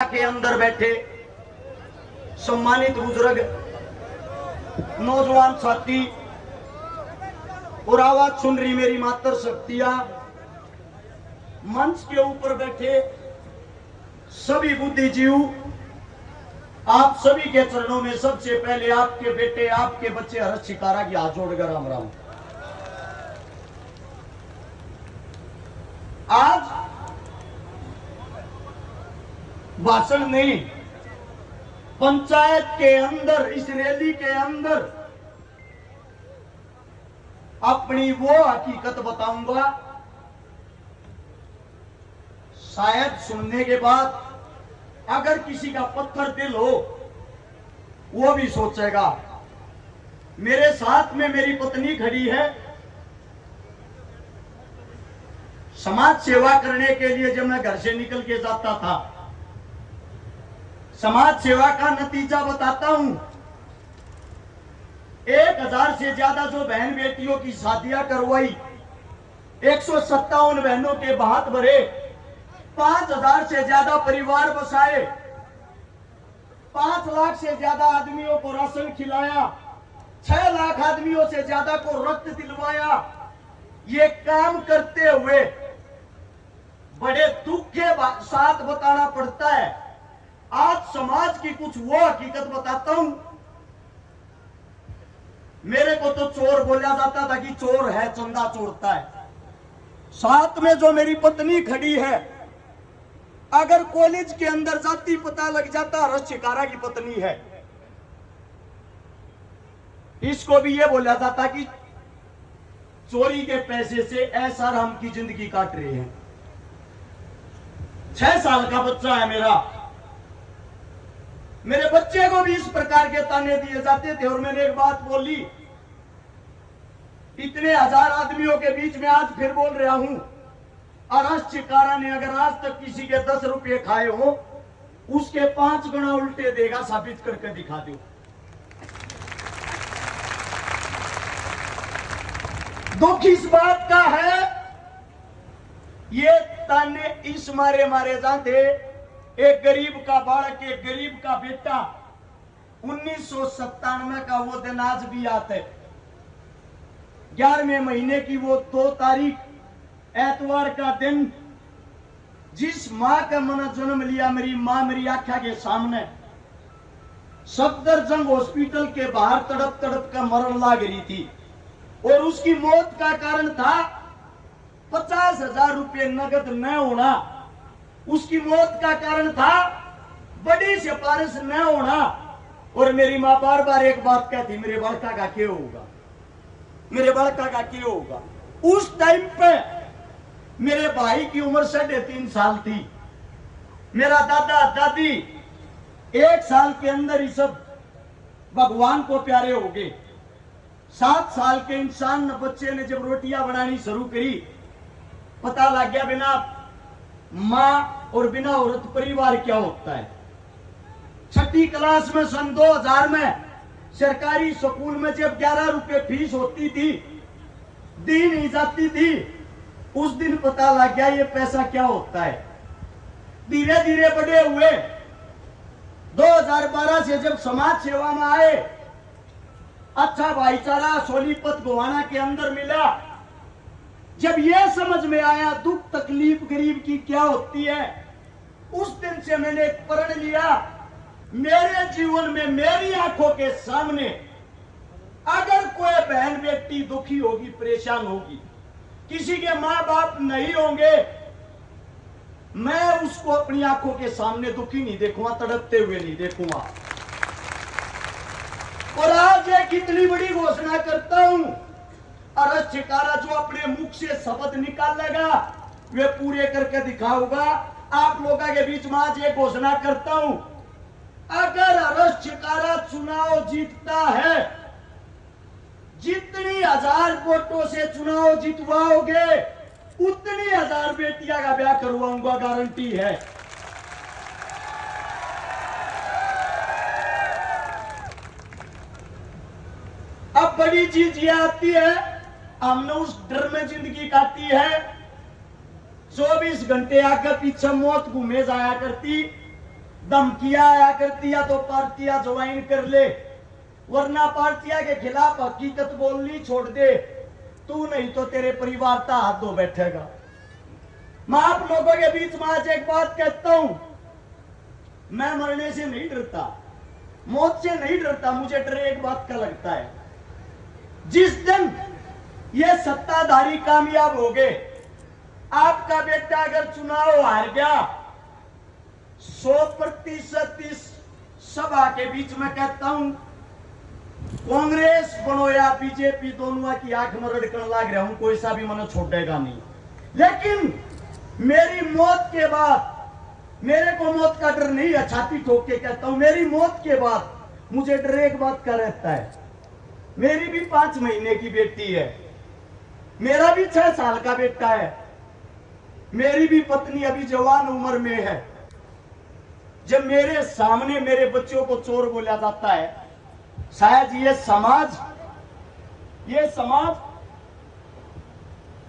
के अंदर बैठे सम्मानित बुजुर्ग, नौजवान साथी और आवाज सुन रही मेरी मातर शक्तियां, मंच के ऊपर बैठे सभी बुद्धिजीव, आप सभी के चरणों में सबसे पहले आपके बेटे, आपके बच्चे हर्ष शिकारा की हाथ जोड़कर राम राम। आज भाषण नहीं, पंचायत के अंदर, इस रैली के अंदर अपनी वो हकीकत बताऊंगा, शायद सुनने के बाद अगर किसी का पत्थर दिल हो वो भी सोचेगा। मेरे साथ में मेरी पत्नी खड़ी है। समाज सेवा करने के लिए जब मैं घर से निकल के जाता था, समाज सेवा का नतीजा बताता हूं। 1000 से ज्यादा जो बहन बेटियों की शादियां करवाई, 157 बहनों के भात भरे, 5000 से ज्यादा परिवार बसाए, 5 लाख से ज्यादा आदमियों को राशन खिलाया, 6 लाख आदमियों से ज्यादा को रक्त दिलवाया। ये काम करते हुए बड़े दुख के साथ बताना पड़ता है। आज समाज की कुछ वो हकीकत बताता हूं। मेरे को तो चोर बोला जाता था कि चोर है, चंदा चोरता है। साथ में जो मेरी पत्नी खड़ी है, अगर कॉलेज के अंदर जाती पता लग जाता हर्ष शिकारा की पत्नी है। इसको भी ये बोला जाता कि चोरी के पैसे से ऐसा हम की जिंदगी काट रहे हैं। 6 साल का बच्चा है मेरे बच्चे को भी इस प्रकार के ताने दिए जाते थे। और मैंने एक बात बोली, इतने 1000 आदमियों के बीच में आज फिर बोल रहा हूं, हर्ष शिकारा ने अगर आज तक किसी के 10 रुपए खाए हो, उसके 5 गुना उल्टे देगा। साबित करके दिखा दो। दुख इस बात का है, ये ताने इस मारे जाते। एक गरीब का बालक, एक गरीब का बेटा, 1997 का वो दिन आज भी याद है। 11वें महीने की वो 2 तारीख एतवार का दिन, जिस मां का मैंने जन्म लिया, मेरी मां मेरी आंखों के सामने सफदरजंग हॉस्पिटल के बाहर तड़प तड़प कर मरण लाग रही थी। और उसकी मौत का कारण था 50,000 रुपये नगद न होना। उसकी मौत का कारण था बड़ी सिफारिश न होना। और मेरी मां बार बार एक बात कहती, मेरे बालका का क्या होगा, मेरे बालका का क्या होगा। उस टाइम पे मेरे भाई की उम्र 3.5 साल थी। मेरा दादा दादी 1 साल के अंदर ही सब भगवान को प्यारे हो गए। 7 साल के इंसान बच्चे ने जब रोटियां बनानी शुरू करी, पता लग गया बिना मां और बिना औरत परिवार क्या होता है। 6ठी क्लास में सन 2000 में सरकारी स्कूल में जब 11 रुपए फीस होती थी, दी नहीं जाती थी, उस दिन पता लग गया ये पैसा क्या होता है। धीरे धीरे बड़े हुए, 2012 से जब समाज सेवा में आए, अच्छा भाईचारा सोनीपत गोवाना के अंदर मिला। जब यह समझ में आया दुख तकलीफ गरीब की क्या होती है, उस दिन से मैंने एक प्रण लिया, मेरे जीवन में मेरी आंखों के सामने अगर कोई बहन बेटी दुखी होगी, परेशान होगी, किसी के मां बाप नहीं होंगे, मैं उसको अपनी आंखों के सामने दुखी नहीं देखूंगा, तड़पते हुए नहीं देखूंगा। और आज एक इतनी बड़ी घोषणा करता हूं, हर्ष शिकारा जो अपने मुख से शब्द निकालेगा वे पूरे करके दिखाऊंगा। आप लोगों के बीच में आज एक घोषणा करता हूं, अगर हर्ष शिकारा चुनाव जीतता है, जितनी 1000 वोटों से चुनाव जितवाओगे, उतनी 1000 बेटियां का ब्याह करवाऊंगा, गारंटी है। अब बड़ी चीज ये आती है, हमने उस डर में जिंदगी काटी है। 24 घंटे आकर पीछे मौत घूमे जाया करती। धमकियां आया करती है तो पार्टियां ज्वाइन कर ले, वरना पार्टियां के खिलाफ हकीकत बोलनी छोड़ दे, तू नहीं तो तेरे परिवार का हाथ धो बैठेगा। मैं आप लोगों के बीच में आज एक बात कहता हूं, मैं मरने से नहीं डरता, मौत से नहीं डरता, मुझे डर एक बात का लगता है, जिस दिन ये सत्ताधारी कामयाब हो गए, आपका बेटा अगर चुनाव हार गया, 100% इस सभा के बीच में कहता हूं, कांग्रेस बनो या बीजेपी, दोनों की आंख में रड़कन लाग रहा हूं, कोई सा भी मन छोड़ेगा नहीं। लेकिन मेरी मौत के बाद, मेरे को मौत का डर नहीं है, छाती ठोक के कहता हूं, मेरी मौत के बाद मुझे डर एक बात का रहता है, मेरी भी 5 महीने की बेटी है, मेरा भी 6 साल का बेटा है, मेरी भी पत्नी अभी जवान उम्र में है। जब मेरे सामने मेरे बच्चों को चोर बोला जाता है, शायद ये समाज,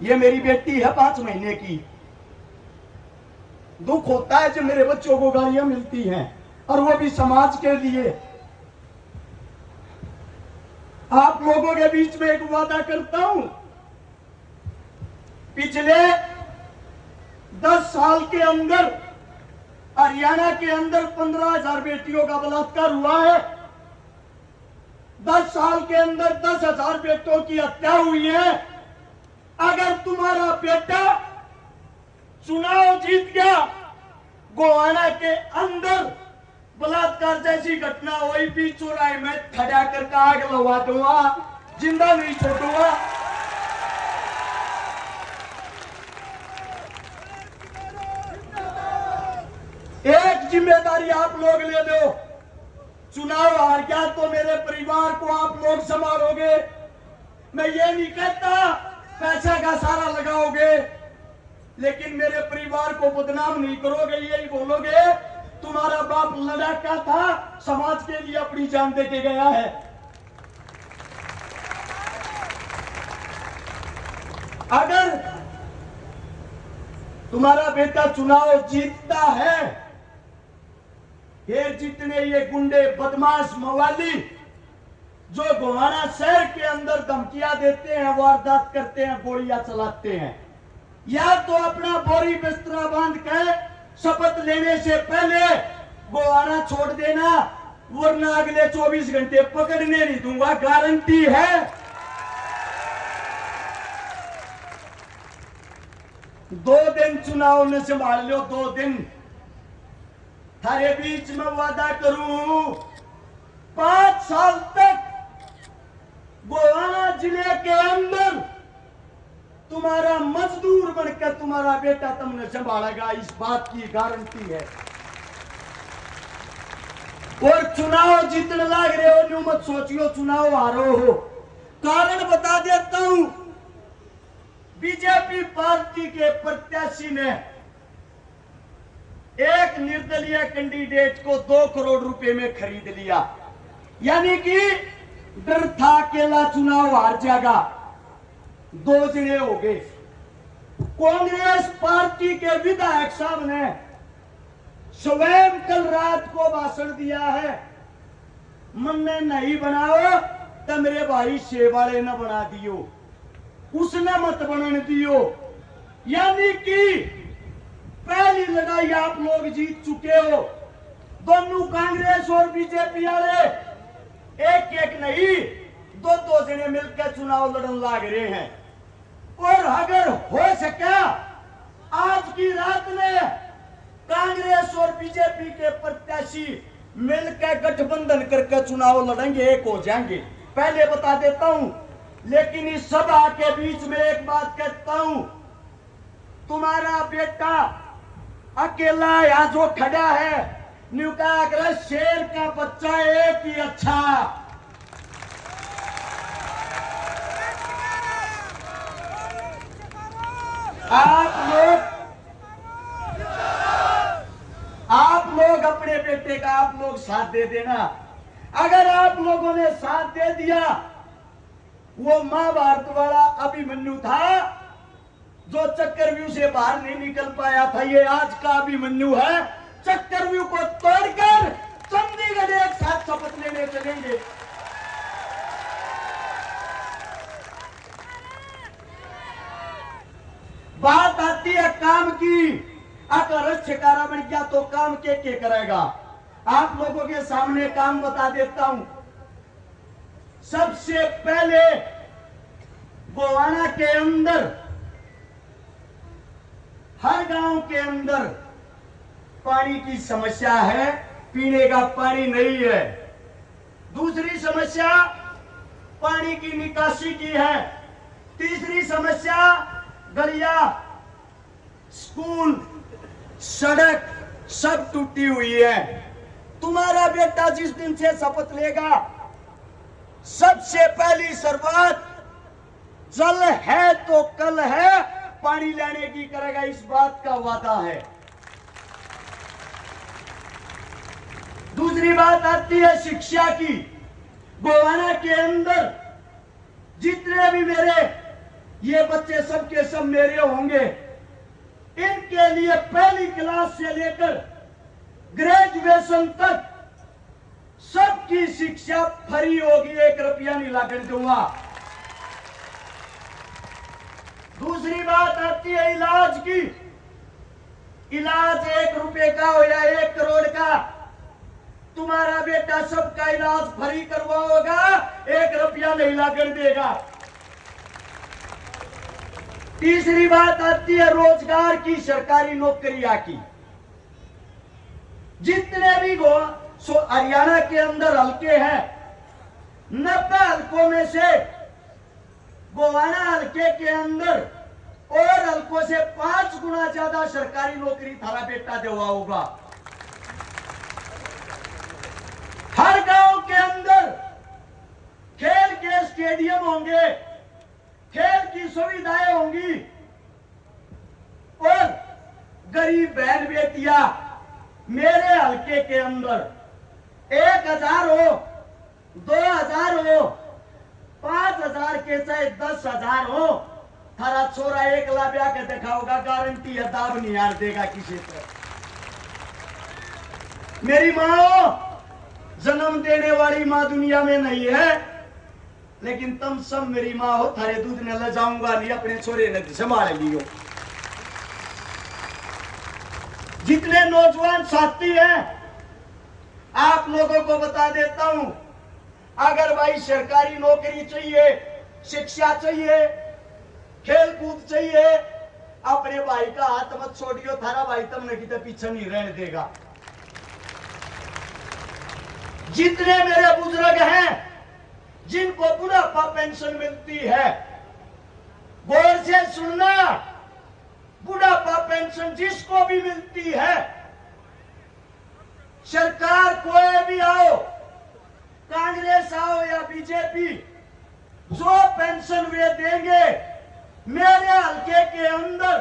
ये मेरी बेटी है 5 महीने की, दुख होता है जब मेरे बच्चों को गालियां मिलती हैं, और वो भी समाज के लिए। आप लोगों के बीच में एक वादा करता हूं, पिछले 10 साल के अंदर हरियाणा के अंदर 15,000 बेटियों का बलात्कार हुआ है, 10 साल के अंदर 10,000 बेटों की हत्या हुई है। अगर तुम्हारा बेटा चुनाव जीत गया, गोवाना के अंदर बलात्कार जैसी घटना हुई, भी चौराहे में खड़ा करके आग लगा दूंगा, जिंदा नहीं छोड़ूंगा। एक जिम्मेदारी आप लोग ले लो, चुनाव हार गया तो मेरे परिवार को आप लोग संभालोगे। मैं ये नहीं कहता पैसा का सारा लगाओगे, लेकिन मेरे परिवार को बदनाम नहीं करोगे, यही बोलोगे तुम्हारा बाप लड़ाका था, समाज के लिए अपनी जान दे के गया है। अगर तुम्हारा बेटा चुनाव जीतता है, फिर जितने ये गुंडे बदमाश मवाली जो गोवाना शहर के अंदर धमकियां देते हैं, वारदात करते हैं, गोलियां चलाते हैं, या तो अपना बोरी बिस्तरा बांध कर शपथ लेने से पहले गोवाना छोड़ देना, वरना अगले 24 घंटे पकड़ने नहीं दूंगा, गारंटी है। 2 दिन चुनाव में संभाल लो, 2 दिन थारे बीच में वादा करूं, 5 साल तक गोवाना जिले के अंदर तुम्हारा मजदूर बनकर तुम्हारा बेटा तुमने संभालेगा, इस बात की गारंटी है। और चुनाव जीतने लग रहे हो, न्यू मत सोचियो चुनाव हारो हो। कारण बता देता हूं, बीजेपी पार्टी के प्रत्याशी ने एक निर्दलीय कैंडिडेट को 2 करोड़ रुपए में खरीद लिया, यानी कि डर था अकेला चुनाव हार जाएगा, 2 जने हो गए। कांग्रेस पार्टी के विधायक साहब ने स्वयं कल रात को भाषण दिया है, मन ने नहीं बनाओ तो मेरे भाई शेवाड़े न बना दियो, उसने मत बनने दियो। यानी कि पहली लड़ाई आप लोग जीत चुके हो। दोनों कांग्रेस और बीजेपी वाले एक नहीं 2 जने मिलकर चुनाव लड़न लाग रहे हैं। और अगर हो सका आज की रात में कांग्रेस और बीजेपी के प्रत्याशी मिलकर गठबंधन करके चुनाव लड़ेंगे, एक हो जाएंगे, पहले बता देता हूं। लेकिन इस सभा के बीच में एक बात कहता हूं, तुम्हारा बेटा अकेला यहां जो खड़ा है, न्यू का अगर शेर का बच्चा एक ही अच्छा। आप लोग अपने बेटे का आप लोग साथ दे देना। अगर आप लोगों ने साथ दे दिया, वो महाभारत वाला अभिमन्यु था जो चक्रव्यूह से बाहर नहीं निकल पाया था, ये आज का अभिमन्यु है चक्रव्यूह को तोड़कर चंडीगढ़ एक साथ शपथ लेने चलेंगे। बात आती है काम की, अगर छिकारा बन गया तो काम के करेगा। आप लोगों के सामने काम बता देता हूं। सबसे पहले गोवाना के अंदर, हर गांव के अंदर पानी की समस्या है, पीने का पानी नहीं है। दूसरी समस्या पानी की निकासी की है। तीसरी समस्या गलिया, स्कूल, सड़क सब टूटी हुई है। तुम्हारा बेटा जिस दिन से शपथ लेगा, सबसे पहली शुरुआत जल है तो कल है पानी लाने की करेगा, इस बात का वादा है। दूसरी बात आती है शिक्षा की। गोवाना के अंदर जितने भी मेरे ये बच्चे सबके सब मेरे होंगे, इनके लिए पहली क्लास से लेकर ग्रेजुएशन तक सबकी शिक्षा फ्री होगी, 1 रुपया नहीं लाकर दूंगा। दूसरी बात आती है इलाज की। इलाज 1 रुपए का हो या 1 करोड़ का, तुम्हारा बेटा सबका इलाज फ्री करवाओगा, 1 रुपया नहीं लाकर देगा। तीसरी बात आती है रोजगार की, सरकारी नौकरियां की। जितने भी हरियाणा के अंदर हल्के हैं, 90 हल्कों में से गोवाना हल्के के अंदर और हल्कों से 5 गुना ज्यादा सरकारी नौकरी थारा बेटा देवा होगा। हर गांव के अंदर खेल के स्टेडियम होंगे, खेल की सुविधाएं होंगी और गरीब बहन बेटियां मेरे हल्के के अंदर 1000 हो, 2000 हो, 5000 के चाहे 10,000 हो, थारा छोरा 1 लाख ब्याह के देखा होगा, गारंटी है दाब नहीं हार देगा किसी तरह। मेरी माँ जन्म देने वाली माँ दुनिया में नहीं है, लेकिन तुम सब मेरी माँ हो, थारे दूध ने ले जाऊंगा नहीं, अपने छोरे ने संभाल लियो। जितने नौजवान साथी हैं, आप लोगों को बता देता हूं, अगर भाई सरकारी नौकरी चाहिए, शिक्षा चाहिए, खेल कूद चाहिए, अपने भाई का हाथ मत छोड़ियो, थारा भाई तुमने कितने पीछे नहीं रहने देगा। जितने मेरे बुजुर्ग हैं जिनको बुढ़ापा पेंशन मिलती है, गौर से सुनना, बुढ़ापा पेंशन जिसको भी मिलती है, सरकार कोई भी आओ, कांग्रेस आओ या बीजेपी, जो पेंशन वे देंगे, मेरे हल्के के अंदर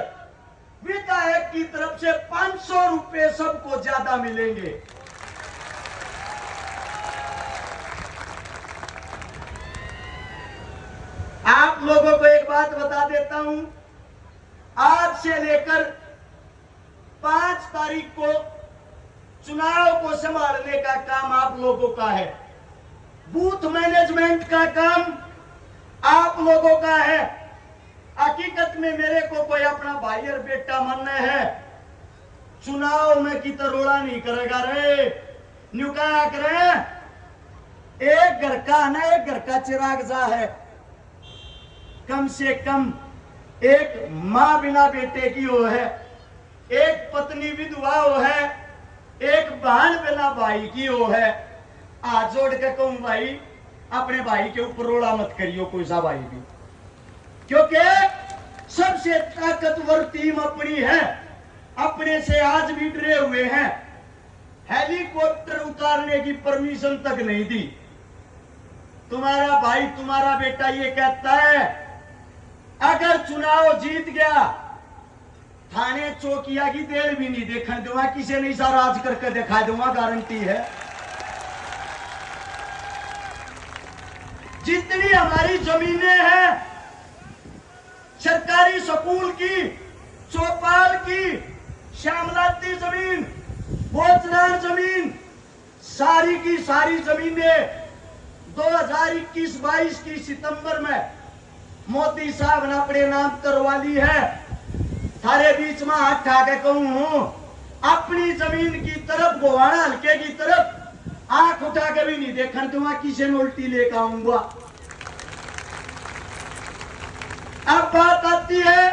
विधायक की तरफ से 500 रुपए सबको ज्यादा मिलेंगे। आप लोगों को एक बात बता देता हूं, आज से लेकर 5 तारीख को चुनाव को संभालने का काम आप लोगों का है। बूथ मैनेजमेंट का काम आप लोगों का है। हकीकत में मेरे को कोई अपना भाई और बेटा मानना है, चुनाव में की तरोड़ा नहीं करेगा रे, न्यू क्या करे, एक घर का ना, एक घर का चिराग जा है। कम से कम एक मां बिना बेटे की हो है, एक पत्नी विधवा हो है, एक बहन बिना भाई की हो है। हाथ जोड़ के कहूं भाई, अपने भाई के ऊपर रोड़ा मत करियो कोई सा भाई भी, क्योंकि सबसे ताकतवर टीम अपनी है। अपने से आज भी डरे हुए हैं, हेलीकॉप्टर उतारने की परमिशन तक नहीं दी। तुम्हारा भाई, तुम्हारा बेटा ये कहता है, अगर चुनाव जीत गया, थाने चौकिया की देर भी नहीं देखने दूंगा, किसी नहीं सा राज करके दिखा दूंगा, गारंटी है। जितनी हमारी जमीनें हैं, सरकारी स्कूल की, चौपाल की, श्यामलाती जमीन, बोचरान जमीन सारी की सारी जमीनें 2021-22 की सितंबर में मोदी साहब ने अपने नाम करवा ली है। थारे बीच में हाथ ठा के कहूं, अपनी जमीन की तरफ गोवाना हल्के की तरफ आंख उठा के भी नहीं देखा तो वहां किसे उल्टी लेकर आऊंगा। अब बात आती है,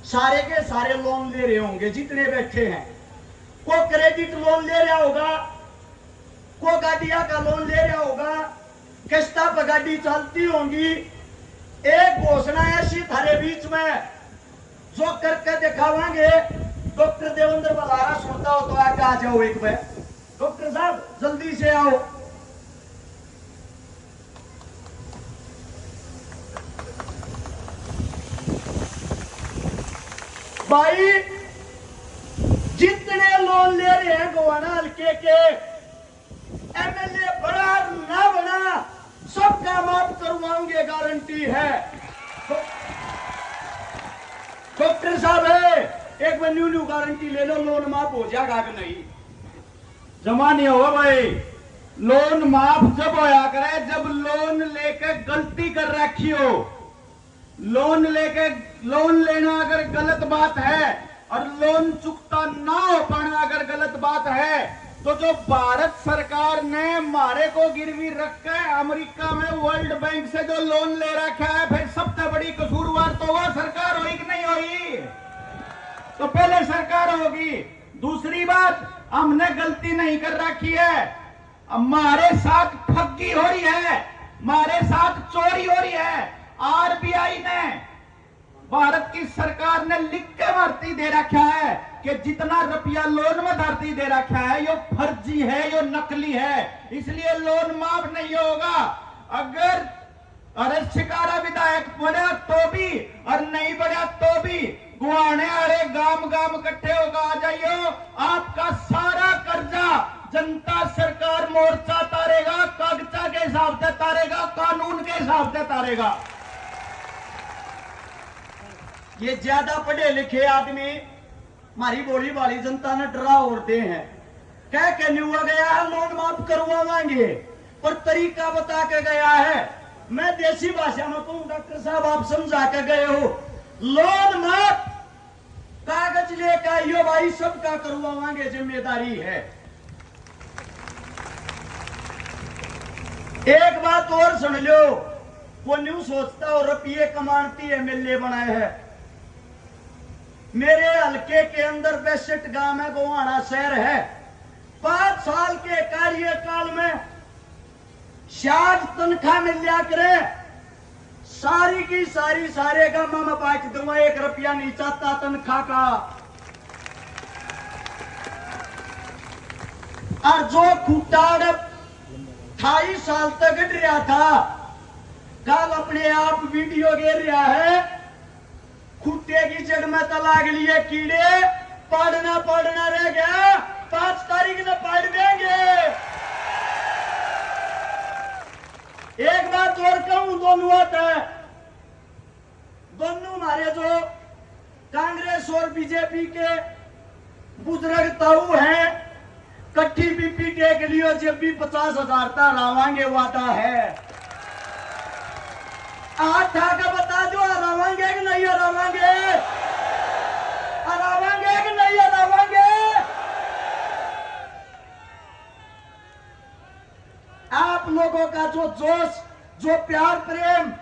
सारे के सारे लोन ले रहे होंगे जितने बैठे हैं। को क्रेडिट लोन ले रहा होगा, को गाड़िया का लोन ले रहा होगा, किस्ता पर गाड़ी चलती होंगी। एक घोषणा ऐसी थारे बीच में जो करके दिखावांगे। डॉक्टर देवेंद्र बलारा सुनता हो तो आगे आ जाओ एक बार। डॉक्टर साहब जल्दी से आओ। भाई जितने लोन ले रहे हैं गोवाना हल्के के, एमएलए बड़ा ना बना सबका माफ करवाऊंगे, गारंटी है। डॉक्टर साहब है, एक बार न्यू गारंटी ले लो, लोन माफ हो जाएगा कि नहीं? जमा नहीं होगा भाई। लोन माफ जब होया करे जब लोन लेके गलती कर रखी हो। लोन लेना अगर गलत बात है और लोन चुकता ना हो पाना अगर गलत बात है, तो जो भारत सरकार ने मारे को गिरवी रख के अमेरिका में वर्ल्ड बैंक से जो लोन ले रखा है, फिर सबसे बड़ी कसूरवार तो वह सरकार होगी कि नहीं होगी? तो पहले सरकार होगी। दूसरी बात, हमने गलती नहीं कर रखी है, हमारे साथ ठगी हो रही है, हमारे साथ चोरी हो रही है। आरबीआई ने, भारत की सरकार ने लिख के भर्ती दे रखा है कि जितना रुपया लोन में धरती दे रखा है ये फर्जी है, ये नकली है, इसलिए लोन माफ नहीं होगा। अगर शिकारा विधायक बना तो भी और नहीं बना तो भी गुआने अरे गांव इकट्ठे होकर आ जाइयो। आपका सारा कर्जा जनता सरकार मोर्चा तारेगा, कागजा के हिसाब से तारेगा, कानून के हिसाब से तारेगा। ये ज्यादा पढ़े लिखे आदमी हमारी बोली वाली जनता ने डरा उड़ते हैं। कह के नहीं हुआ गया है लोन माफ करवाएंगे, पर तरीका बता के गया है। मैं देसी भाषा में कहूं, डॉक्टर साहब आप समझा के गए हो, लोन माफ कागज लेकर आइयो भाई, सबका करवाएंगे, जिम्मेदारी है। एक बात और सुन लो, वो न्यू सोचता और रुपये कमाती एमएलए बनाए हैं। मेरे हल्के के अंदर 62 गांव में गोवाना शहर है। 5 साल के कार्यकाल में शायद तनख्वाह मिल जा करे, सारी की सारी सारे गांव में बांट दूंगा, 1 रुपया नहीं चाहता तनख्वाह का। और जो खूटाड़ 28 साल तक गढ़ रहा था, कल अपने आप वीडियो गिर रहा है, खुट्टे की जड़ में तलाक लिए कीड़े, पढ़ना रह गया, 5 तारीख ने पढ़ देंगे। एक बात और कहूं, दोनों आता है, दोनों हमारे जो कांग्रेस और बीजेपी के बुजुर्ग ताऊ हैं, कट्ठी बीपी टेक लियो, जब भी 50,000 तक रावांगे वादा है। हाथ ठाकर बता दो, हरावांगे कि नहीं हरावांगे? हरावांगे कि नहीं हरावांगे? आप लोगों का जो जोश, जो प्यार प्रेम,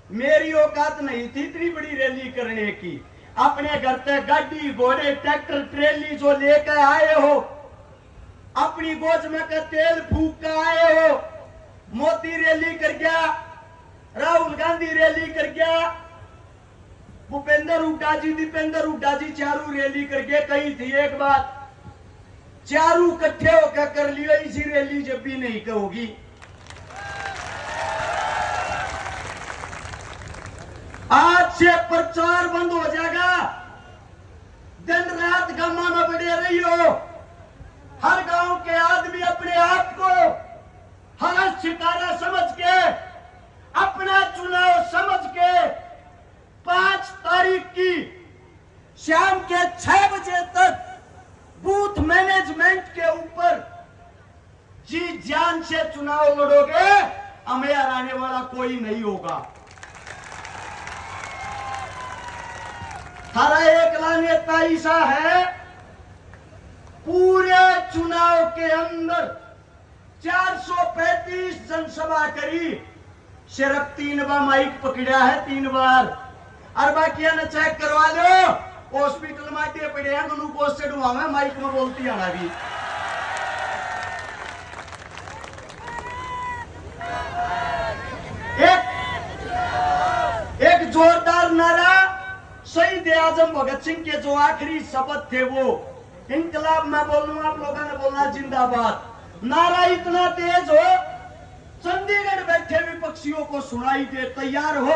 मेरी औकात नहीं थी इतनी बड़ी रैली करने की। अपने घर से गाड़ी घोड़े ट्रैक्टर ट्रेली जो लेकर आए हो, अपनी गोद में का तेल फूक कर आए हो। मोदी रैली कर गया, राहुल गांधी रैली कर गया, भूपेंद्र हुड्डा जी, दीपेंद्र हुड्डा जी चारू रैली करके कही थी एक बात, चारू इकट्ठे होकर कर लियो, इसी रैली जब भी नहीं कहोगी। आज से प्रचार बंद हो जाएगा, दिन रात गांव में बड़े रही हो। हर गांव के आदमी अपने आप को हर शिकारा समझ के, अपना चुनाव समझ के 5 तारीख की शाम के 6 बजे तक बूथ मैनेजमेंट के ऊपर जी जान से चुनाव लड़ोगे, हमें हराने वाला कोई नहीं होगा। हरा एकला नेता ऐसा है, पूरे चुनाव के अंदर 435 जनसभा करी, सिर्फ 3 बार माइक पकड़ा है, 3 बार। और बाकी ने चेक करवा लो, हॉस्पिटल में आटे पड़े हैं, ग्लूकोज से डुबावे, माइक में बोलती आना भी। एक जोरदार नारा शहीद आजम भगत सिंह के जो आखिरी शपथ थे, वो इनकलाब में बोलूंगा, आप लोगों ने बोलना जिंदाबाद। नारा इतना तेज हो, चंडीगढ़ बैठे विपक्षियों को सुनाई दे। तैयार हो?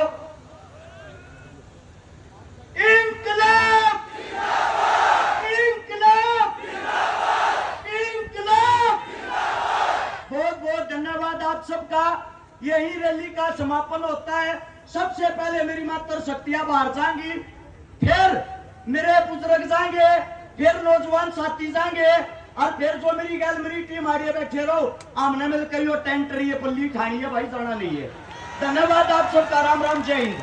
इंकलाब, इंकलाब, इंकलाब। बहुत बहुत धन्यवाद आप सबका। यही रैली का समापन होता है। सबसे पहले मेरी मातर शक्तियां बाहर जाएंगी, फिर मेरे बुजुर्ग जाएंगे, फिर नौजवान साथी जाएंगे, और फिर जो मेरी गैलरी टीम आ रही है, बैठे रहो, आमने मिल कही टेंट रही है, पल्ली खानी है भाई, जाना नहीं है। धन्यवाद आप सबका। राम राम, जय हिंद।